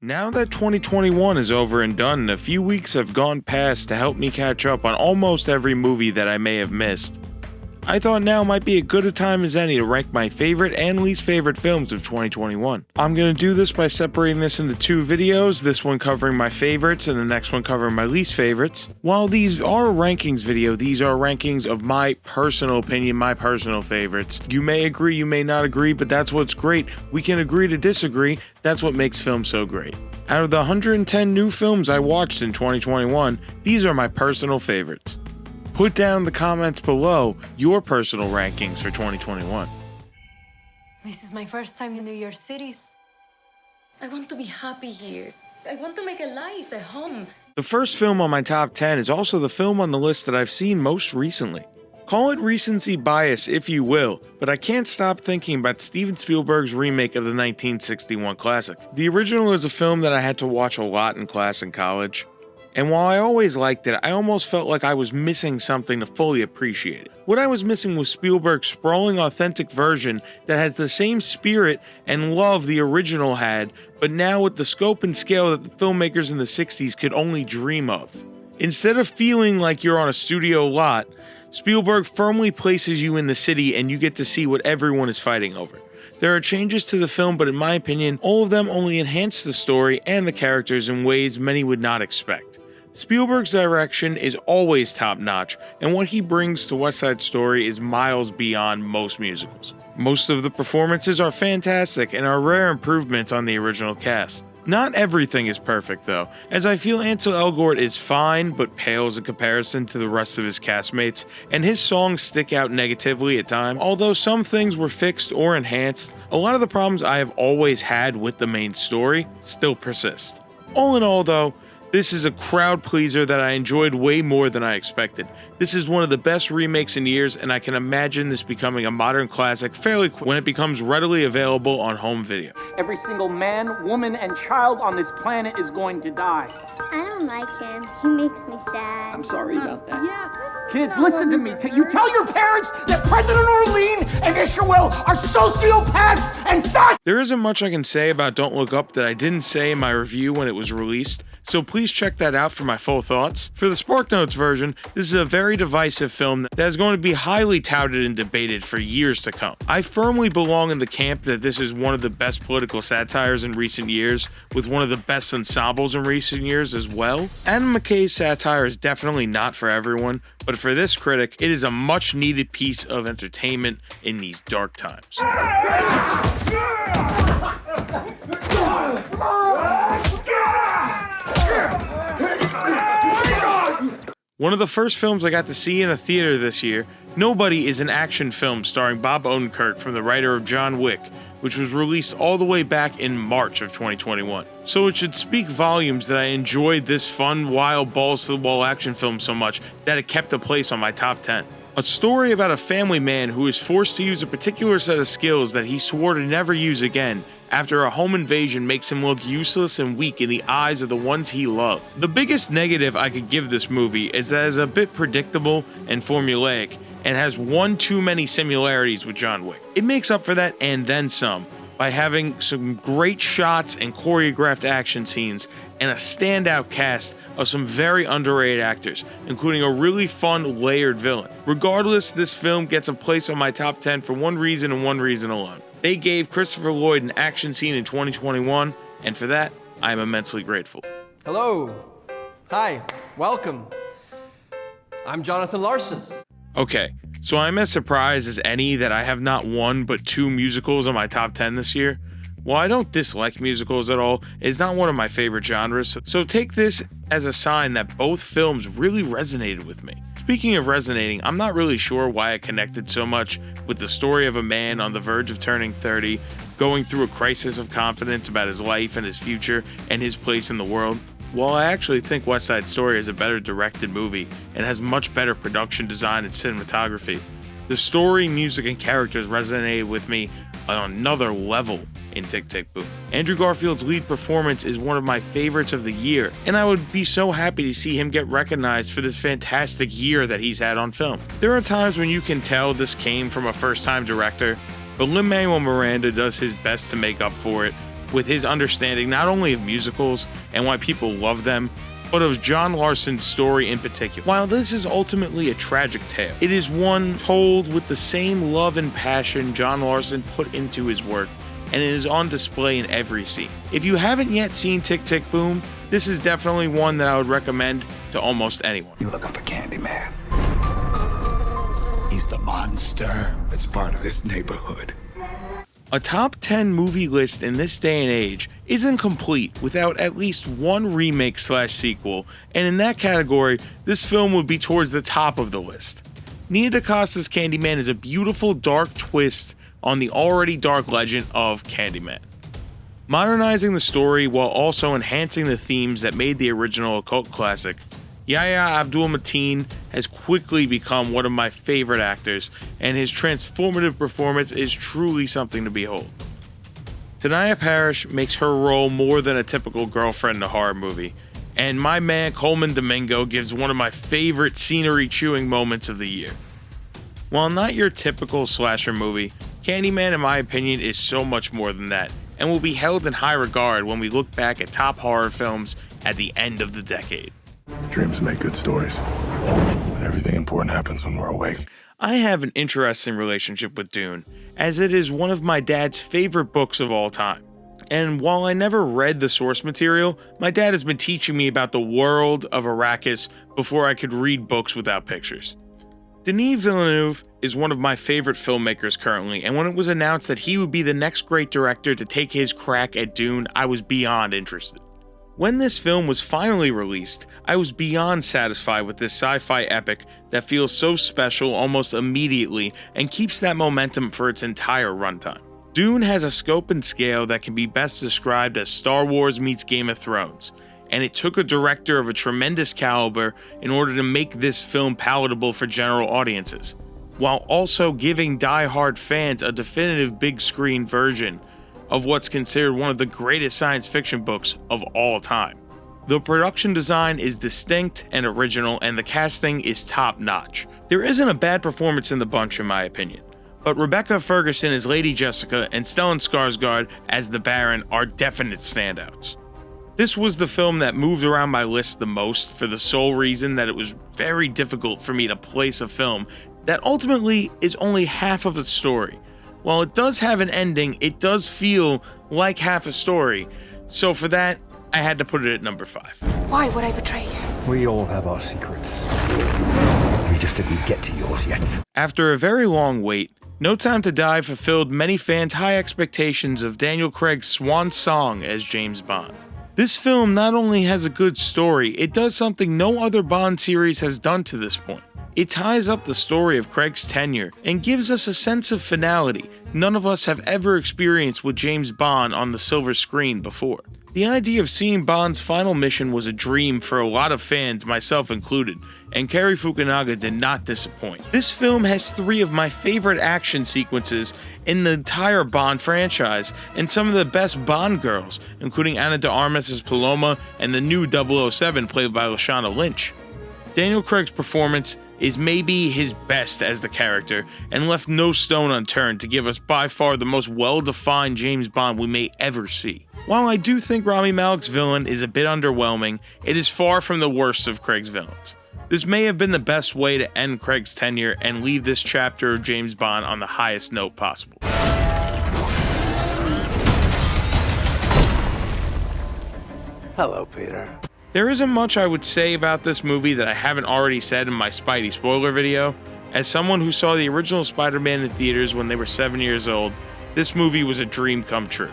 Now that 2021 is over and done, a few weeks have gone past to help me catch up on almost every movie that I may have missed. I thought now might be as good a time as any to rank my favorite and least favorite films of 2021. I'm going to do this by separating this into two videos, this one covering my favorites and the next one covering my least favorites. While these are a rankings video, these are rankings of my personal opinion, my personal favorites. You may agree, you may not agree, but that's what's great. We can agree to disagree. That's what makes film so great. Out of the 110 new films I watched in 2021, these are my personal favorites. Put down in the comments below your personal rankings for 2021. This is my first time in New York City. I want to be happy here. I want to make a life, a home. The first film on my top 10 is also the film on the list that I've seen most recently. Call it recency bias if you will, but I can't stop thinking about Steven Spielberg's remake of the 1961 classic. The original is a film that I had to watch a lot in class in college. And while I always liked it, I almost felt like I was missing something to fully appreciate it. What I was missing was Spielberg's sprawling, authentic version that has the same spirit and love the original had, but now with the scope and scale that the filmmakers in the 60s could only dream of. Instead of feeling like you're on a studio lot, Spielberg firmly places you in the city and you get to see what everyone is fighting over. There are changes to the film, but in my opinion, all of them only enhance the story and the characters in ways many would not expect. Spielberg's direction is always top-notch, and what he brings to West Side Story is miles beyond most musicals. Most of the performances are fantastic and are rare improvements on the original cast. Not everything is perfect though, as I feel Ansel Elgort is fine but pales in comparison to the rest of his castmates, and his songs stick out negatively at times. Although some things were fixed or enhanced, a lot of the problems I have always had with the main story still persist. All in all though, this is a crowd pleaser that I enjoyed way more than I expected. This is one of the best remakes in years, and I can imagine this becoming a modern classic fairly quick when it becomes readily available on home video. Every single man, woman, and child on this planet is going to die. I don't like him. He makes me sad. I'm sorry about that. Yeah, Kids, listen to me. You tell your parents that President Orlean and Isherwell are sociopaths and fascists! There isn't much I can say about Don't Look Up that I didn't say in my review when it was released, so please check that out for my full thoughts. For the SparkNotes version, this is a very divisive film that is going to be highly touted and debated for years to come. I firmly belong in the camp that this is one of the best political satires in recent years, with one of the best ensembles in recent years as well. Adam McKay's satire is definitely not for everyone, but for this critic, it is a much needed piece of entertainment in these dark times. One of the first films I got to see in a theater this year, Nobody, is an action film starring Bob Odenkirk from the writer of John Wick, which was released all the way back in March of 2021. So it should speak volumes that I enjoyed this fun, wild, balls-to-the-wall action film so much that it kept a place on my top 10. A story about a family man who is forced to use a particular set of skills that he swore to never use again after a home invasion makes him look useless and weak in the eyes of the ones he loved. The biggest negative I could give this movie is that it is a bit predictable and formulaic and has one too many similarities with John Wick. It makes up for that and then some by having some great shots and choreographed action scenes and a standout cast of some very underrated actors, including a really fun, layered villain. Regardless, this film gets a place on my top 10 for one reason and one reason alone. They gave Christopher Lloyd an action scene in 2021, and for that, I am immensely grateful. Hello. Hi. Welcome. I'm Jonathan Larson. Okay, so I'm as surprised as any that I have not one but two musicals on my top 10 this year. While I don't dislike musicals at all, it's not one of my favorite genres, so take this as a sign that both films really resonated with me. Speaking of resonating, I'm not really sure why I connected so much with the story of a man on the verge of turning 30, going through a crisis of confidence about his life and his future and his place in the world. While I actually think West Side Story is a better directed movie and has much better production design and cinematography, the story, music, and characters resonated with me on another level in Tick, Tick, Boom. Andrew Garfield's lead performance is one of my favorites of the year, and I would be so happy to see him get recognized for this fantastic year that he's had on film. There are times when you can tell this came from a first-time director, but Lin-Manuel Miranda does his best to make up for it, with his understanding not only of musicals and why people love them, but of John Larson's story in particular. While this is ultimately a tragic tale, it is one told with the same love and passion John Larson put into his work, and it is on display in every scene. If you haven't yet seen Tick, Tick, Boom, this is definitely one that I would recommend to almost anyone. You're looking for Candyman. He's the monster that's part of this neighborhood. A top 10 movie list in this day and age isn't complete without at least one remake/sequel, and in that category, this film would be towards the top of the list. Nia DaCosta's Candyman is a beautiful dark twist on the already dark legend of Candyman, modernizing the story while also enhancing the themes that made the original a cult classic. Yahya Abdul-Mateen has quickly become one of my favorite actors, and his transformative performance is truly something to behold. Tanaya Parrish makes her role more than a typical girlfriend in a horror movie, and my man Coleman Domingo gives one of my favorite scenery-chewing moments of the year. While not your typical slasher movie, Candyman, in my opinion, is so much more than that, and will be held in high regard when we look back at top horror films at the end of the decade. Dreams make good stories, but everything important happens when we're awake. I have an interesting relationship with Dune, as it is one of my dad's favorite books of all time. And while I never read the source material, my dad has been teaching me about the world of Arrakis before I could read books without pictures. Denis Villeneuve is one of my favorite filmmakers currently, and when it was announced that he would be the next great director to take his crack at Dune, I was beyond interested. When this film was finally released, I was beyond satisfied with this sci-fi epic that feels so special almost immediately and keeps that momentum for its entire runtime. Dune has a scope and scale that can be best described as Star Wars meets Game of Thrones, and it took a director of a tremendous caliber in order to make this film palatable for general audiences, while also giving die-hard fans a definitive big screen version of what's considered one of the greatest science fiction books of all time. The production design is distinct and original, and the casting is top-notch. There isn't a bad performance in the bunch in my opinion, but Rebecca Ferguson as Lady Jessica and Stellan Skarsgård as the Baron are definite standouts. This was the film that moved around my list the most for the sole reason that it was very difficult for me to place a film that ultimately is only half of a story. While it does have an ending, it does feel like half a story, so for that, I had to put it at number 5. Why would I betray you? We all have our secrets. We just didn't get to yours yet. After a very long wait, No Time to Die fulfilled many fans' high expectations of Daniel Craig's swan song as James Bond. This film not only has a good story, it does something no other Bond series has done to this point. It ties up the story of Craig's tenure and gives us a sense of finality none of us have ever experienced with James Bond on the silver screen before. The idea of seeing Bond's final mission was a dream for a lot of fans, myself included, and Cary Fukunaga did not disappoint. This film has 3 of my favorite action sequences in the entire Bond franchise, and some of the best Bond girls, including Ana de Armas as Paloma and the new 007 played by Lashana Lynch. Daniel Craig's performance is maybe his best as the character, and left no stone unturned to give us by far the most well-defined James Bond we may ever see. While I do think Rami Malek's villain is a bit underwhelming, it is far from the worst of Craig's villains. This may have been the best way to end Craig's tenure and leave this chapter of James Bond on the highest note possible. Hello, Peter. There isn't much I would say about this movie that I haven't already said in my Spidey spoiler video. As someone who saw the original Spider-Man in theaters when they were 7 years old, this movie was a dream come true.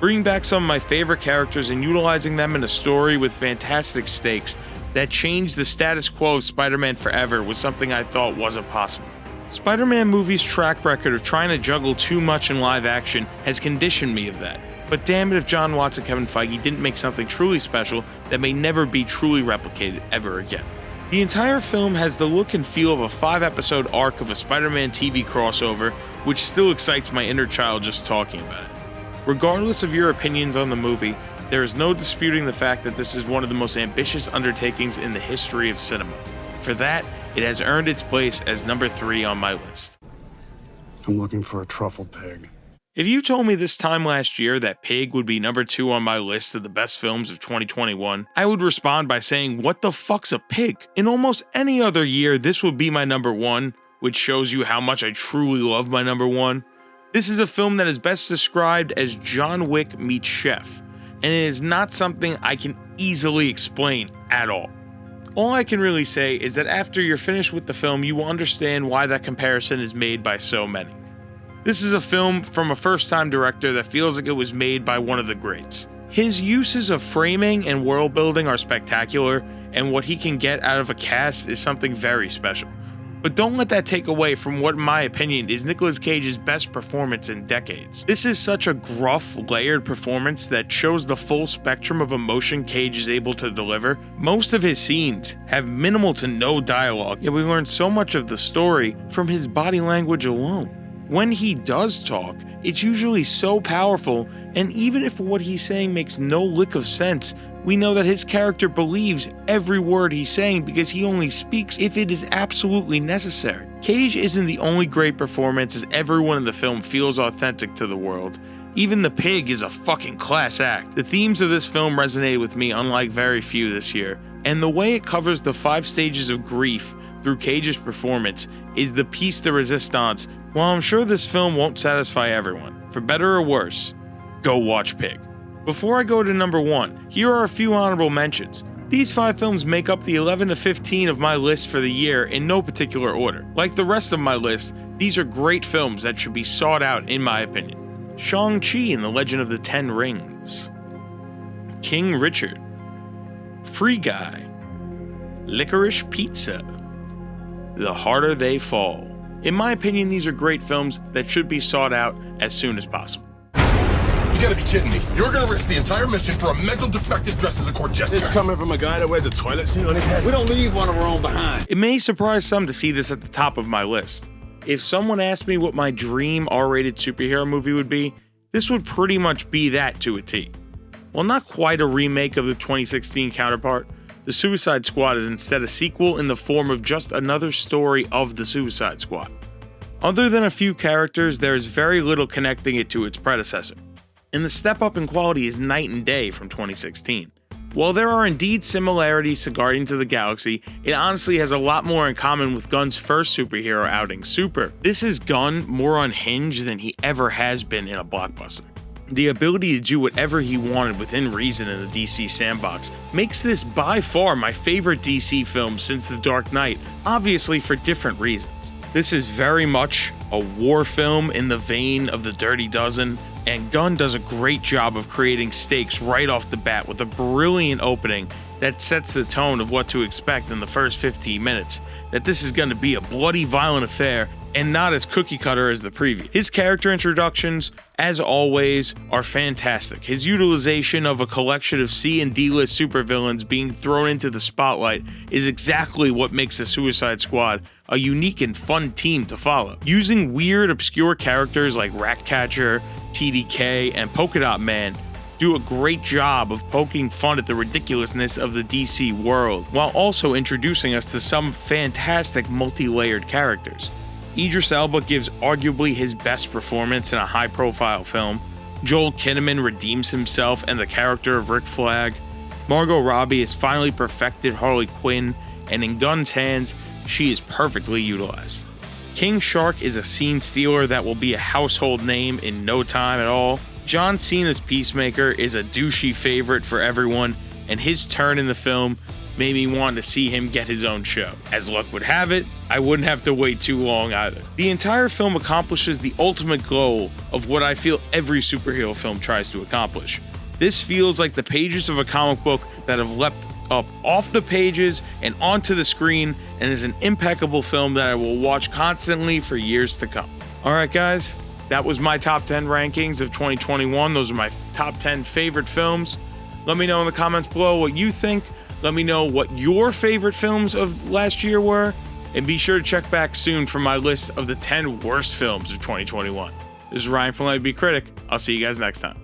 Bringing back some of my favorite characters and utilizing them in a story with fantastic stakes that changed the status quo of Spider-Man forever was something I thought wasn't possible. Spider-Man movies' track record of trying to juggle too much in live action has conditioned me of that. But damn it if John Watts and Kevin Feige didn't make something truly special that may never be truly replicated ever again. The entire film has the look and feel of a 5-episode arc of a Spider-Man TV crossover, which still excites my inner child just talking about it. Regardless of your opinions on the movie, there is no disputing the fact that this is one of the most ambitious undertakings in the history of cinema. For that, it has earned its place as number 3 on my list. I'm looking for a truffle pig. If you told me this time last year that Pig would be number 2 on my list of the best films of 2021, I would respond by saying, what the fuck's a pig? In almost any other year, this would be my number 1, which shows you how much I truly love my number 1. This is a film that is best described as John Wick meets Chef, and it is not something I can easily explain at all. All I can really say is that after you're finished with the film, you will understand why that comparison is made by so many. This is a film from a first-time director that feels like it was made by one of the greats. His uses of framing and world building are spectacular, and what he can get out of a cast is something very special. But don't let that take away from what, in my opinion, is Nicolas Cage's best performance in decades. This is such a gruff, layered performance that shows the full spectrum of emotion Cage is able to deliver. Most of his scenes have minimal to no dialogue, yet we learn so much of the story from his body language alone. When he does talk, it's usually so powerful, and even if what he's saying makes no lick of sense, we know that his character believes every word he's saying because he only speaks if it is absolutely necessary. Cage isn't the only great performance, as everyone in the film feels authentic to the world. Even the pig is a fucking class act. The themes of this film resonated with me unlike very few this year, and the way it covers the 5 stages of grief through Cage's performance is the piece de resistance. While I'm sure this film won't satisfy everyone, for better or worse, go watch Pig. Before I go to number 1, here are a few honorable mentions. These 5 films make up the 11 to 15 of my list for the year in no particular order. Like the rest of my list, these are great films that should be sought out in my opinion. Shang-Chi and the Legend of the Ten Rings, King Richard, Free Guy, Licorice Pizza, The Harder They Fall. In my opinion, these are great films that should be sought out as soon as possible. You gotta be kidding me. You're gonna risk the entire mission for a mental defective dressed as a court jester. It's coming from a guy that wears a toilet seat on his head. We don't leave one of our own behind. It may surprise some to see this at the top of my list. If someone asked me what my dream R-rated superhero movie would be, this would pretty much be that to a T. While not quite a remake of the 2016 counterpart, The Suicide Squad is instead a sequel in the form of just another story of the Suicide Squad. Other than a few characters, there is very little connecting it to its predecessor, and the step up in quality is night and day from 2016. While there are indeed similarities to Guardians of the Galaxy, it honestly has a lot more in common with Gunn's first superhero outing, Super. This is Gunn more unhinged than he ever has been in a blockbuster. The ability to do whatever he wanted within reason in the DC sandbox makes this by far my favorite DC film since The Dark Knight, obviously for different reasons. This is very much a war film in the vein of The Dirty Dozen, and Gunn does a great job of creating stakes right off the bat with a brilliant opening that sets the tone of what to expect in the first 15 minutes, that this is going to be a bloody, violent affair and not as cookie cutter as the previous. His character introductions, as always, are fantastic. His utilization of a collection of C and D-list supervillains being thrown into the spotlight is exactly what makes the Suicide Squad a unique and fun team to follow. Using weird, obscure characters like Ratcatcher, TDK, and Polka Dot Man do a great job of poking fun at the ridiculousness of the DC world, while also introducing us to some fantastic multi-layered characters. Idris Elba gives arguably his best performance in a high-profile film. Joel Kinnaman redeems himself and the character of Rick Flag. Margot Robbie has finally perfected Harley Quinn, and in Gunn's hands, she is perfectly utilized. King Shark is a scene stealer that will be a household name in no time at all. John Cena's Peacemaker is a douchey favorite for everyone, and his turn in the film made me want to see him get his own show. As luck would have it, I wouldn't have to wait too long either. The entire film accomplishes the ultimate goal of what I feel every superhero film tries to accomplish. This feels like the pages of a comic book that have leapt up off the pages and onto the screen, and is an impeccable film that I will watch constantly for years to come. Alright guys, that was my top 10 rankings of 2021. Those are my top 10 favorite films. Let me know in the comments below what you think. Let me know what your favorite films of last year were, and be sure to check back soon for my list of the 10 worst films of 2021. This is Ryan from LMBC Critic. I'll see you guys next time.